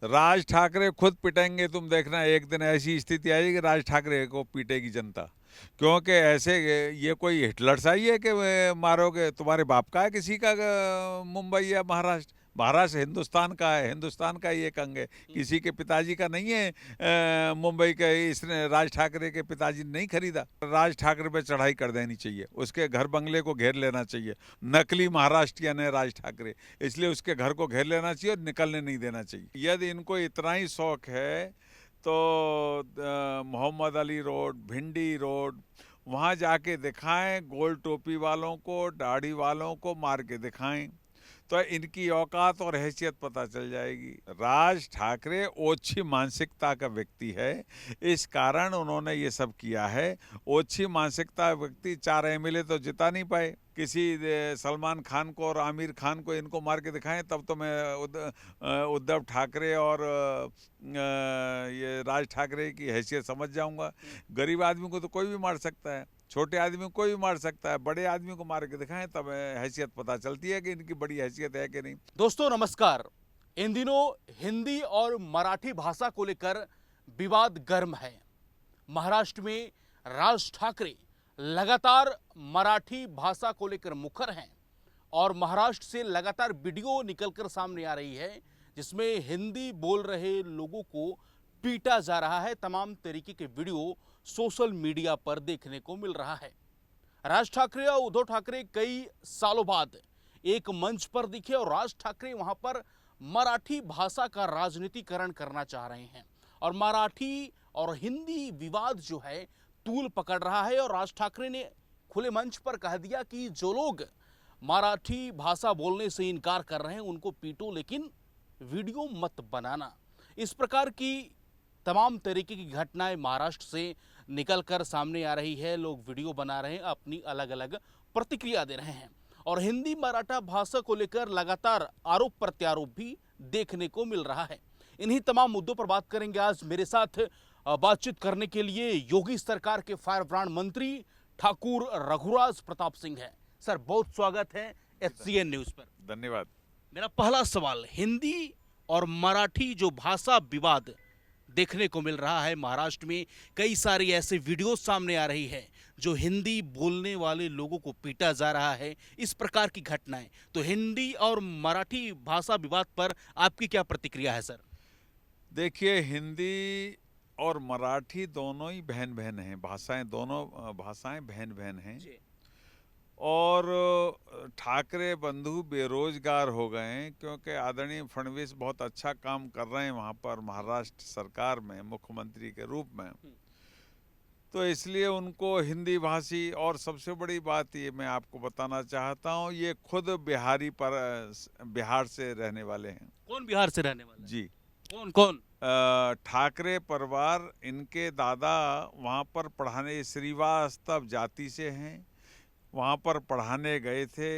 राज ठाकरे खुद पिटेंगे, तुम देखना एक दिन ऐसी स्थिति आएगी कि राज ठाकरे को पीटेगी जनता। क्योंकि ऐसे ये कोई हिटलर सा ही है कि मारोगे? तुम्हारे बाप का है किसी का मुंबई या महाराष्ट्र? महाराष्ट्र हिंदुस्तान का है, हिंदुस्तान का ही एक अंग है, किसी के पिताजी का नहीं है। मुंबई का इसने राज ठाकरे के पिताजी ने नहीं खरीदा। राज ठाकरे पे चढ़ाई कर देनी चाहिए, उसके घर बंगले को घेर लेना चाहिए। नकली महाराष्ट्रियन है राज ठाकरे, इसलिए उसके घर को घेर लेना चाहिए और निकलने नहीं देना चाहिए। यदि इनको इतना ही शौक है तो मोहम्मद अली रोड, भिंडी रोड, वहाँ जाके दिखाएं, गोल टोपी वालों को, दाढ़ी वालों को मार के दिखाएं, तो इनकी औकात और हैसियत पता चल जाएगी। राज ठाकरे ओछी मानसिकता का व्यक्ति है, इस कारण उन्होंने ये सब किया है। ओछी मानसिकता व्यक्ति 4 एमएलए तो जिता नहीं पाए। किसी सलमान खान को और आमिर खान को इनको मार के दिखाएं, तब तो मैं उद्धव ठाकरे और ये राज ठाकरे की हैसियत समझ जाऊंगा। गरीब आदमी को तो कोई भी मार सकता है, छोटे आदमी को कोई भी मार सकता है, बड़े आदमी को मार के दिखाएं, तब हैसियत पता चलती है कि इनकी बड़ी हैसियत है कि नहीं। दोस्तों नमस्कार। इन दिनों हिंदी और मराठी भाषा को लेकर विवाद गर्म है। महाराष्ट्र में राज ठाकरे लगातार मराठी भाषा को लेकर मुखर हैं और महाराष्ट्र से लगातार वीडियो निकलकर सामने आ रही है जिसमें हिंदी बोल रहे लोगों को पीटा जा रहा है। तमाम तरीके के वीडियो सोशल मीडिया पर देखने को मिल रहा है। राज ठाकरे और उद्धव ठाकरे कई सालों बाद एक मंच पर दिखे और राज ठाकरे वहां पर मराठी भाषा का राजनीतिकरण करना चाह रहे हैं और मराठी और हिंदी विवाद जो है तूल पकड़ रहा है। और राज ठाकरे ने खुले मंच पर कह दिया कि जो लोग मराठी भाषा बोलने से इनकार कर रहे हैं उनको पीटो, लेकिन वीडियो मत बनाना। इस प्रकार की तमाम तरीके की घटनाएं महाराष्ट्र से निकलकर सामने आ रही है। लोग वीडियो बना रहे हैं, अपनी अलग अलग प्रतिक्रिया दे रहे हैं और हिंदी मराठा भाषा को लेकर लगातार आरोप प्रत्यारोप भी देखने को मिल रहा है। इन्हीं तमाम मुद्दों पर बात करेंगे आज। मेरे साथ बातचीत करने के लिए योगी सरकार के फायर ब्रांड मंत्री ठाकुर रघुराज प्रताप सिंह है। सर बहुत स्वागत है HCN न्यूज पर। धन्यवाद। मेरा पहला सवाल, हिंदी और मराठी जो भाषा विवाद देखने को मिल रहा है महाराष्ट्र में, कई सारी ऐसे वीडियो सामने आ रही है जो हिंदी बोलने वाले लोगों को पीटा जा रहा है, इस प्रकार की घटनाएं, तो हिंदी और मराठी भाषा विवाद पर आपकी क्या प्रतिक्रिया है सर? देखिए, हिंदी और मराठी दोनों ही बहन बहन हैं, भाषाएं, दोनों भाषाएं बहन बहन हैं। और ठाकरे बंधु बेरोजगार हो गए हैं क्योंकि आदरणीय फडणवीस बहुत अच्छा काम कर रहे हैं वहाँ पर महाराष्ट्र सरकार में मुख्यमंत्री के रूप में, तो इसलिए उनको हिंदी भाषी। और सबसे बड़ी बात ये मैं आपको बताना चाहता हूँ, ये खुद बिहार से रहने वाले हैं। कौन बिहार से रहने वाला है? जी। कौन कौन? ठाकरे परिवार, इनके दादा वहाँ पर पढ़ाने, श्रीवास्तव जाति से हैं, वहाँ पर पढ़ाने गए थे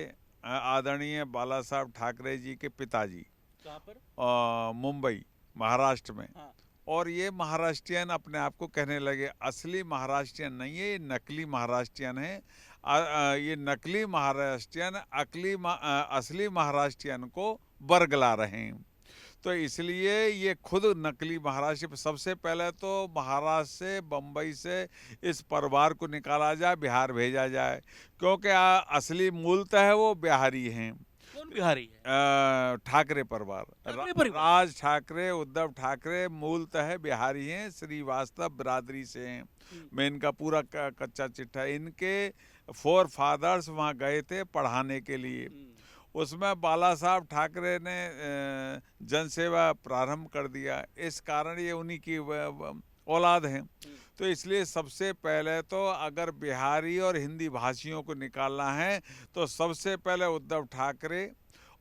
आदरणीय बाला साहब ठाकरे जी के पिताजी। कहाँ पर? मुंबई, महाराष्ट्र में। हाँ। और ये महाराष्ट्रियन अपने आप को कहने लगे। असली महाराष्ट्रियन नहीं है, ये नकली महाराष्ट्रियन है। ये नकली महाराष्ट्रियन असली महाराष्ट्रियन को बरगला रहे हैं। तो इसलिए ये खुद नकली महाराष्ट्र। सबसे पहले तो महाराष्ट्र से, बम्बई से इस परिवार को निकाला जाए, बिहार भेजा जाए, क्योंकि असली मूलतः है वो बिहारी हैं। कौन बिहारी है? ठाकरे परिवार, राज ठाकरे, उद्धव ठाकरे मूलतः बिहारी हैं, श्रीवास्तव बिरादरी से हैं। मैं इनका पूरा कच्चा चिट्ठा, इनके 4 फादर्स वहाँ गए थे पढ़ाने के लिए। उसमें बाला साहब ठाकरे ने जनसेवा प्रारंभ कर दिया, इस कारण ये उन्हीं की औलाद हैं। तो इसलिए सबसे पहले तो अगर बिहारी और हिंदी भाषियों को निकालना है तो सबसे पहले उद्धव ठाकरे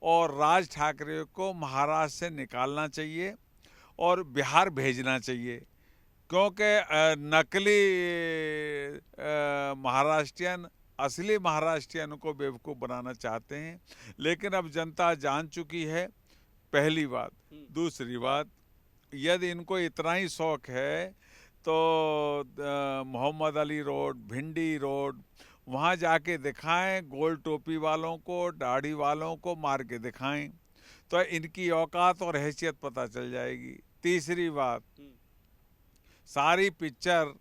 और राज ठाकरे को महाराष्ट्र से निकालना चाहिए और बिहार भेजना चाहिए, क्योंकि नकली महाराष्ट्रियन असली महाराष्ट्रियन को बेवकूफ़ बनाना चाहते हैं। लेकिन अब जनता जान चुकी है, पहली बात। दूसरी बात, यदि इनको इतना ही शौक है तो मोहम्मद अली रोड, भिंडी रोड, वहाँ जाके दिखाएं, गोल टोपी वालों को, दाढ़ी वालों को मार के दिखाएं, तो इनकी औकात और हैसियत पता चल जाएगी। तीसरी बात, सारी पिक्चर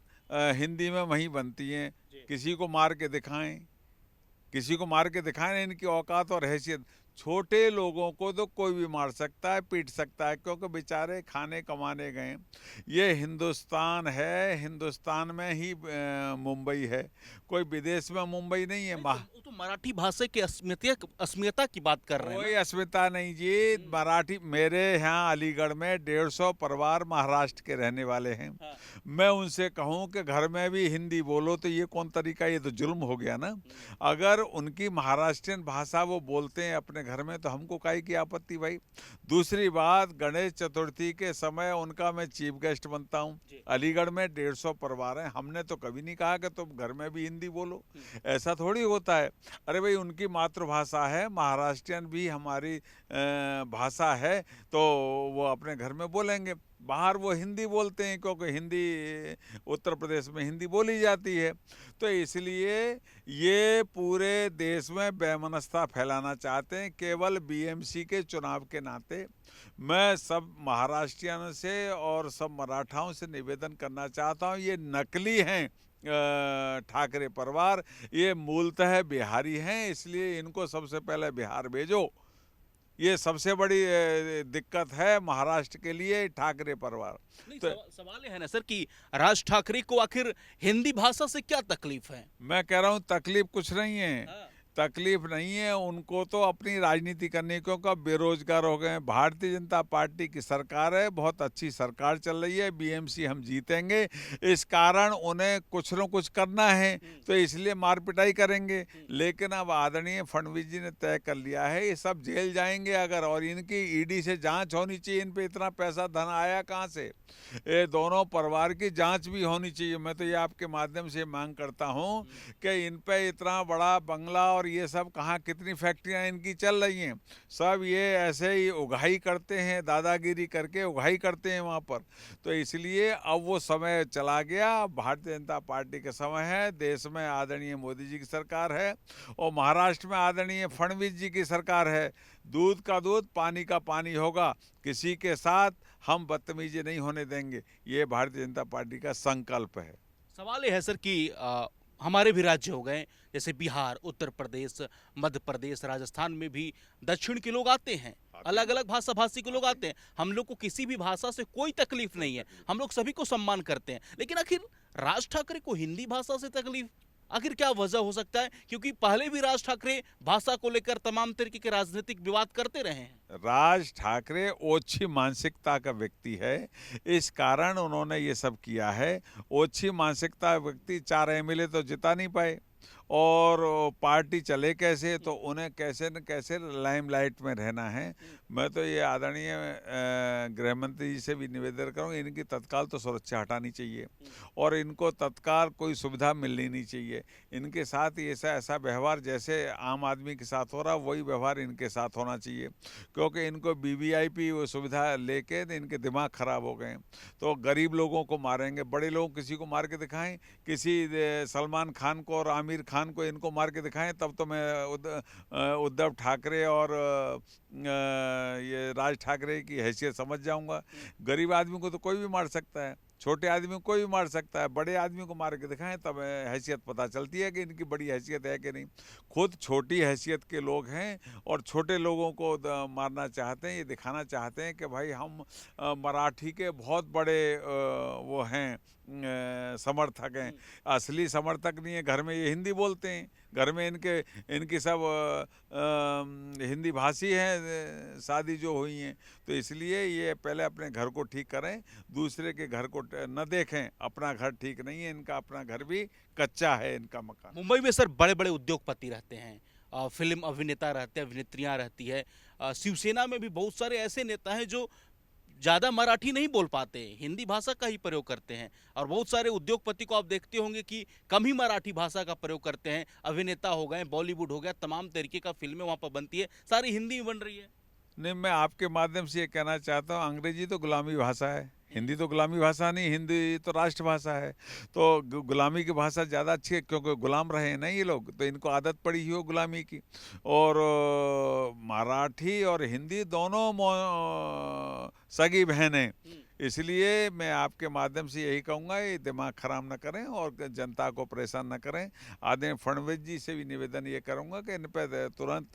हिंदी में वहीं बनती हैं, किसी को मार के दिखाएं, किसी को मार के दिखाएं, इनकी औकात और हैसियत। छोटे लोगों को तो कोई भी मार सकता है, पीट सकता है, क्योंकि बेचारे खाने कमाने गए। ये हिंदुस्तान है, हिंदुस्तान में ही मुंबई है, कोई विदेश में मुंबई नहीं है। वो तो मराठी भाषा की अस्मिता की बात कर रहे हैं कोई ना? अस्मिता नहीं जी। मराठी, मेरे यहाँ अलीगढ़ में 150 परिवार महाराष्ट्र के रहने वाले हैं। हाँ। मैं उनसे कहूँ कि घर में भी हिंदी बोलो तो ये कौन तरीका, ये तो जुल्म हो गया ना। अगर उनकी महाराष्ट्रियन भाषा वो बोलते हैं अपने घर में तो हमको काहे की आपत्ति भाई। दूसरी बात, गणेश चतुर्थी के समय उनका मैं चीफ गेस्ट बनता हूँ। अलीगढ़ में 150 परिवार हैं, हमने तो कभी नहीं कहा कि तुम घर में भी हिंदी बोलो, ऐसा थोड़ी होता है। अरे भाई, उनकी मातृभाषा है, महाराष्ट्रियन भी हमारी भाषा है, तो वो अपने घर में बोलेंगे। बाहर वो हिंदी बोलते हैं, क्योंकि हिंदी उत्तर प्रदेश में हिंदी बोली जाती है। तो इसलिए ये पूरे देश में बेमनस्ता फैलाना चाहते हैं, केवल बीएमसी के चुनाव के नाते। मैं सब महाराष्ट्रियन से और सब मराठाओं से निवेदन करना चाहता हूँ, ये नकली हैं ठाकरे परिवार, ये मूलतः बिहारी हैं, इसलिए इनको सबसे पहले बिहार भेजो। ये सबसे बड़ी दिक्कत है महाराष्ट्र के लिए, ठाकरे परिवार। तो सवाल है ना सर कि राज ठाकरे को आखिर हिंदी भाषा से क्या तकलीफ है? मैं कह रहा हूँ तकलीफ कुछ नहीं है। हाँ। तकलीफ नहीं है, उनको तो अपनी राजनीति करनी, क्योंकि अब बेरोजगार हो गए। भारतीय जनता पार्टी की सरकार है, बहुत अच्छी सरकार चल रही है, बीएमसी हम जीतेंगे, इस कारण उन्हें कुछ न कुछ करना है, तो इसलिए मार पिटाई करेंगे। लेकिन अब आदरणीय फडणवीस जी ने तय कर लिया है, ये सब जेल जाएंगे अगर, और इनकी ईडी से जांच होनी चाहिए, इन पे इतना पैसा धन आया कहाँ से, ये दोनों परिवार की जांच भी होनी चाहिए। मैं तो ये आपके माध्यम से मांग करता हूँ कि इन पे इतना बड़ा बंगला और ये सब कहाँ, कितनी फैक्ट्रियाँ इनकी चल रही हैं, सब ये ऐसे ही उगाही करते हैं, दादागिरी करके उगाही करते हैं वहाँ पर। तो इसलिए अब वो समय चला गया, भारतीय जनता पार्टी का समय है, देश में आदरणीय मोदी जी की सरकार है और महाराष्ट्र में आदरणीय फडणवीस जी की सरकार है। दूध का दूध, पानी का पानी होगा, किसी के साथ हम बदतमीजी नहीं होने देंगे, ये भारतीय जनता पार्टी का संकल्प है। सवाल ये है सर कि हमारे भी राज्य हो गए, जैसे बिहार, उत्तर प्रदेश, मध्य प्रदेश, राजस्थान में भी दक्षिण के लोग आते हैं, अलग अलग भाषा भाषी के लोग आते हैं। हम लोग को किसी भी भाषा से कोई तकलीफ नहीं है, हम लोग सभी को सम्मान करते हैं। लेकिन आखिर राज ठाकरे को हिंदी भाषा से तकलीफ, आखिर क्या वजह हो सकता है? क्योंकि पहले भी राज ठाकरे भाषा को लेकर तमाम तरीके के राजनीतिक विवाद करते रहे हैं। राज ठाकरे ओछी मानसिकता का व्यक्ति है, इस कारण उन्होंने ये सब किया है। ओछी मानसिकता व्यक्ति 4 एमएलए तो जिता नहीं पाए, और पार्टी चले कैसे, तो उन्हें कैसे न कैसे लाइमलाइट में रहना है। मैं तो ये आदरणीय गृह मंत्री जी से भी निवेदन करूँ, इनकी तत्काल तो सुरक्षा हटानी चाहिए और इनको तत्काल कोई सुविधा मिलनी नहीं चाहिए। इनके साथ ऐसा ऐसा व्यवहार जैसे आम आदमी के साथ हो रहा, वही व्यवहार इनके साथ होना चाहिए, क्योंकि इनको वीवीआईपी वो सुविधा लेके इनके दिमाग खराब हो गए। तो गरीब लोगों को मारेंगे, बड़े लोग किसी को मार के दिखाएं, किसी सलमान खान को और आमिर खान को इनको मार के दिखाएं, तब तो मैं उद्धव ठाकरे और ये राज ठाकरे की हैसियत समझ जाऊंगा। गरीब आदमी को तो कोई भी मार सकता है, छोटे आदमी को कोई भी मार सकता है, बड़े आदमी को मार के दिखाएं, तब हैसियत पता चलती है कि इनकी बड़ी हैसियत है कि नहीं। खुद छोटी हैसियत के लोग हैं और छोटे लोगों को मारना चाहते हैं, ये दिखाना चाहते हैं कि भाई हम मराठी के बहुत बड़े वो हैं, समर्थक हैं। असली समर्थक नहीं है, घर में ये हिंदी बोलते हैं, घर में इनकी सब हिंदी भाषी हैं, शादी जो हुई हैं। तो इसलिए ये पहले अपने घर को ठीक करें, दूसरे के घर को न देखें। अपना घर ठीक नहीं है इनका, अपना घर भी कच्चा है इनका मकान। मुंबई में सर बड़े बड़े उद्योगपति रहते हैं, फिल्म अभिनेता रहते हैं, अभिनेत्रियां रहती है, शिवसेना में भी बहुत सारे ऐसे नेता हैं जो ज़्यादा मराठी नहीं बोल पाते, हिंदी भाषा का ही प्रयोग करते हैं। और बहुत सारे उद्योगपति को आप देखते होंगे कि कम ही मराठी भाषा का प्रयोग करते हैं। अभिनेता हो गए, बॉलीवुड हो गया, तमाम तरीके का फिल्में वहाँ पर बनती है, सारी हिंदी में बन रही है। नहीं, मैं आपके माध्यम से ये कहना चाहता हूँ, अंग्रेजी तो गुलामी भाषा है, हिंदी तो गुलामी भाषा नहीं, हिंदी तो राष्ट्रभाषा है। तो गुलामी की भाषा ज़्यादा अच्छी है, क्योंकि गुलाम रहे हैं ना ये लोग, तो इनको आदत पड़ी ही हो गुलामी की। और मराठी और हिंदी दोनों सगी बहनें, इसलिए मैं आपके माध्यम से यही कहूँगा, ये दिमाग खराब न करें और जनता को परेशान न करें। आदरणीय फडणवीस जी से भी निवेदन ये करूँगा कि इन पर तुरंत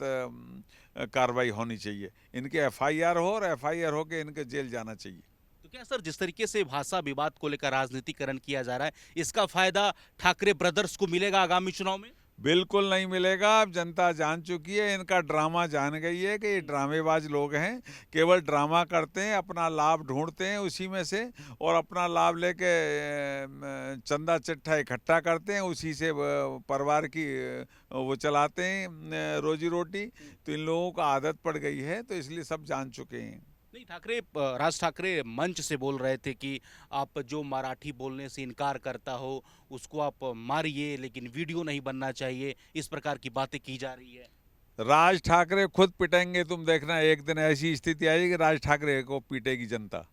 कार्रवाई होनी चाहिए, इनके एफआईआर हो और एफआईआर हो के इनके जेल जाना चाहिए। तो क्या सर, जिस तरीके से भाषा विवाद को लेकर राजनीतिकरण किया जा रहा है, इसका फायदा ठाकरे ब्रदर्स को मिलेगा आगामी चुनाव में? बिल्कुल नहीं मिलेगा। अब जनता जान चुकी है, इनका ड्रामा जान गई है कि ये ड्रामेबाज लोग हैं, केवल ड्रामा करते हैं, अपना लाभ ढूंढते हैं उसी में से, और अपना लाभ लेके चंदा चिट्ठा इकट्ठा करते हैं, उसी से परिवार की वो चलाते हैं रोजी रोटी। तो इन लोगों को आदत पड़ गई है, तो इसलिए सब जान चुके हैं। नहीं, राज ठाकरे मंच से बोल रहे थे कि आप जो मराठी बोलने से इनकार करता हो उसको आप मारिए, लेकिन वीडियो नहीं बनना चाहिए, इस प्रकार की बातें की जा रही है। राज ठाकरे खुद पिटेंगे, तुम देखना एक दिन ऐसी स्थिति आएगी कि राज ठाकरे को पीटेगी जनता।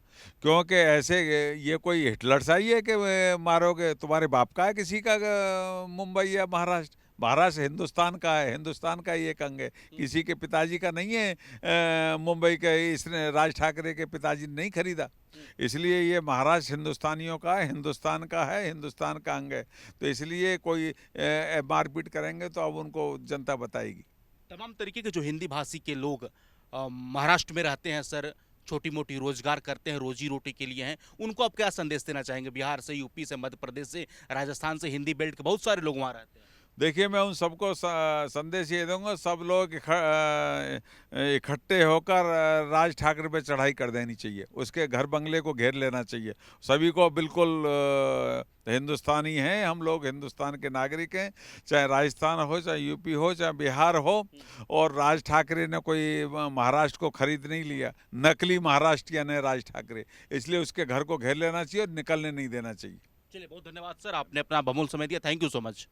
क्योंकि ऐसे ये कोई हिटलर सा ही है कि मारोगे, तुम्हारे बाप का है किसी का मुंबई या महाराष्ट्र? महाराष्ट्र हिंदुस्तान का है, हिंदुस्तान का ही एक अंग है, किसी के पिताजी का नहीं है। मुंबई का इसने राज ठाकरे के पिताजी ने नहीं खरीदा, इसलिए ये महाराष्ट्र हिंदुस्तानियों का है, हिंदुस्तान का है, हिंदुस्तान का अंग है। तो इसलिए कोई मारपीट करेंगे तो अब उनको जनता बताएगी। तमाम तरीके के जो हिंदी भाषी के लोग महाराष्ट्र में रहते हैं सर, छोटी मोटी रोजगार करते हैं, रोजी रोटी के लिए हैं, उनको आप क्या संदेश देना चाहेंगे? बिहार से, यूपी से, मध्य प्रदेश से, राजस्थान से, हिंदी बेल्ट के बहुत सारे लोग वहाँ रहते हैं। देखिए, मैं उन सबको संदेश ये दूंगा, सब लोग इकट्ठे होकर राज ठाकरे पे चढ़ाई कर देनी चाहिए, उसके घर बंगले को घेर लेना चाहिए। सभी को बिल्कुल हिंदुस्तानी हैं, हम लोग हिंदुस्तान के नागरिक हैं, चाहे राजस्थान हो, चाहे यूपी हो, चाहे बिहार हो। और राज ठाकरे ने कोई महाराष्ट्र को खरीद नहीं लिया, नकली महाराष्ट्रियन है राज ठाकरे, इसलिए उसके घर को घेर लेना चाहिए और निकलने नहीं देना चाहिए। चलिए, बहुत धन्यवाद सर, आपने अपना बहुमूल्य समय दिया। Thank you so much.